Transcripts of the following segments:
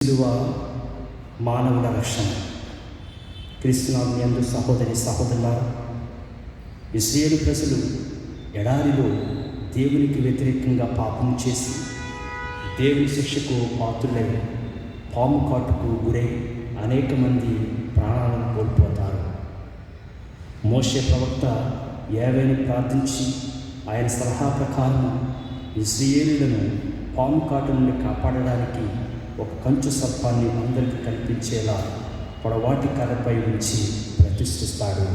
సిలువ మానవుల రక్షణ. క్రీస్తునాథుని యందు సహోదరి సహోదరులారా, ఇశ్రాయేలు ప్రజలు ఎడారిలో దేవునికి వ్యతిరేకంగా పాపం చేసి దేవుని శిక్షకు పాత్రులై పాము కాటుకు గురై అనేక మంది ప్రాణాలను కోల్పోతారు. మోషే ప్రవక్త యెహోవాను ప్రార్థించి ఆయన సలహా ప్రకారం ఇశ్రాయేలీయులను పాము కాటు నుండి కాపాడడానికి ఒక కంచు సర్పాన్ని అందరికీ కనిపించేలా పొడవాటి కర్రపై ఉంచి ప్రతిష్ఠిస్తాడు.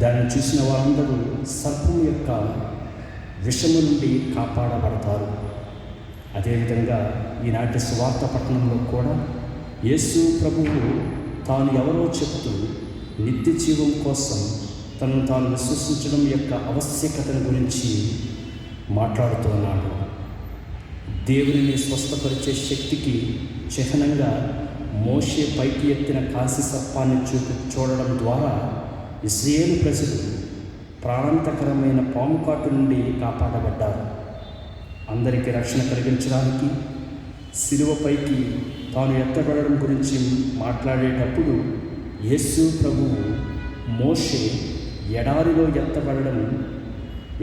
దాన్ని చూసిన వారందరూ సర్పం యొక్క విషము నుండి కాపాడబడతారు. అదేవిధంగా ఈనాటి సువార్త పట్టణంలో కూడా యేసు ప్రభువు తాను ఎవరో చెప్తూ నిత్య జీవం కోసం తనను తాను విశ్వసించడం యొక్క ఆవశ్యకతను గురించి మాట్లాడుతున్నాడు. దేవునిని స్వస్థపరిచే శక్తికి చిహ్నంగా మోషే పైకి ఎత్తిన కాసి సర్పాన్ని చూడడం ద్వారా ఇశ్రాయేలు ప్రజలు ప్రాణాంతకరమైన పాము కాటు నుండి కాపాడబడ్డారు. అందరికీ రక్షణ కలిగించడానికి సిలువపైకి తాను ఎత్తబడడం గురించి మాట్లాడేటప్పుడు యేసు ప్రభువు మోషే ఎడారిలో ఎత్తబడడం,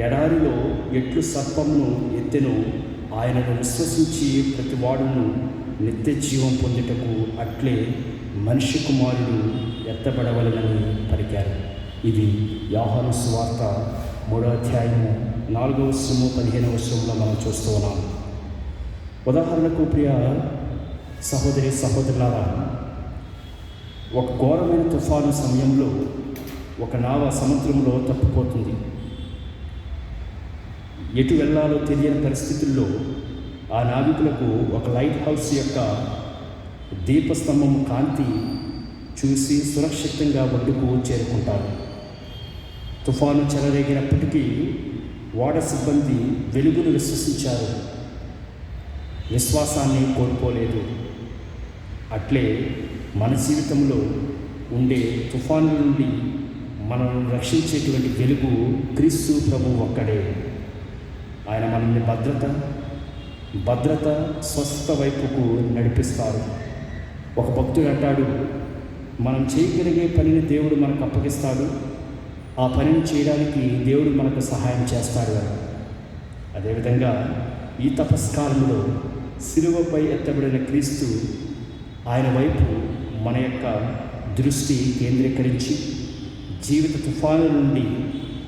ఎడారిలో ఎట్లు సర్పమును ఎత్తెను, ఆయనను విశ్వసించి ప్రతి వాడును నిత్య జీవం పొందుటకు అట్లే మనిషి కుమారుడు ఎత్తబడవలెనని పలికారు. ఇది యోహాను సువార్త 3వ అధ్యాయము 4వ వచనము 15వ వచనంలో మనం చూస్తూ ఉన్నాం. ఉదాహరణకు ప్రియ సహోదరి సహోదరులారా, ఒక ఘోరమైన తుఫాను సమయంలో ఒక నావ సముద్రంలో తప్పిపోతుంది. ఎటు వెళ్ళాలో తెలియని పరిస్థితుల్లో ఆ నావికులకు ఒక లైట్ హౌస్ యొక్క దీపస్తంభం కాంతి చూసి సురక్షితంగా ఒడ్డుకు చేరుకుంటారు. తుఫాను చెలరేగినప్పటికీ ఓడ సిబ్బంది వెలుగును విశ్వసించారు, విశ్వాసాన్ని కోల్పోలేదు. అట్లే మన జీవితంలో ఉండే తుఫాను నుండి మనల్ని రక్షించేటువంటి వెలుగు క్రీస్తు ప్రభువు ఒక్కడే. ఆయన మనల్ని భద్రత స్వస్థత వైపుకు నడిపిస్తారు. ఒక భక్తుడు అంటాడు, మనం చేయగలిగే పనిని దేవుడు మనకు అప్పగిస్తాడు, ఆ పనిని చేయడానికి దేవుడు మనకు సహాయం చేస్తాడు అని. అదేవిధంగా ఈ తపస్కాలంలో సిలువపై ఎత్తబడిన క్రీస్తు ఆయన వైపు మన యొక్క దృష్టి కేంద్రీకరించి జీవిత తుఫాను నుండి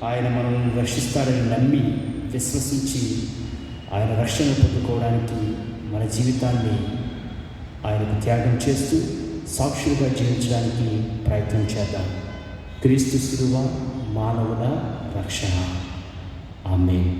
ఆయన మనల్ని రక్షిస్తాడని నమ్మి విశ్వసించి ఆయన రక్షణ పొందుకోవడానికి మన జీవితాన్ని ఆయనకు త్యాగం చేస్తూ సాక్షులుగా జీవించడానికి ప్రయత్నం చేద్దాం. క్రీస్తు సిలువ మానవుల రక్షణ. ఆమేన్.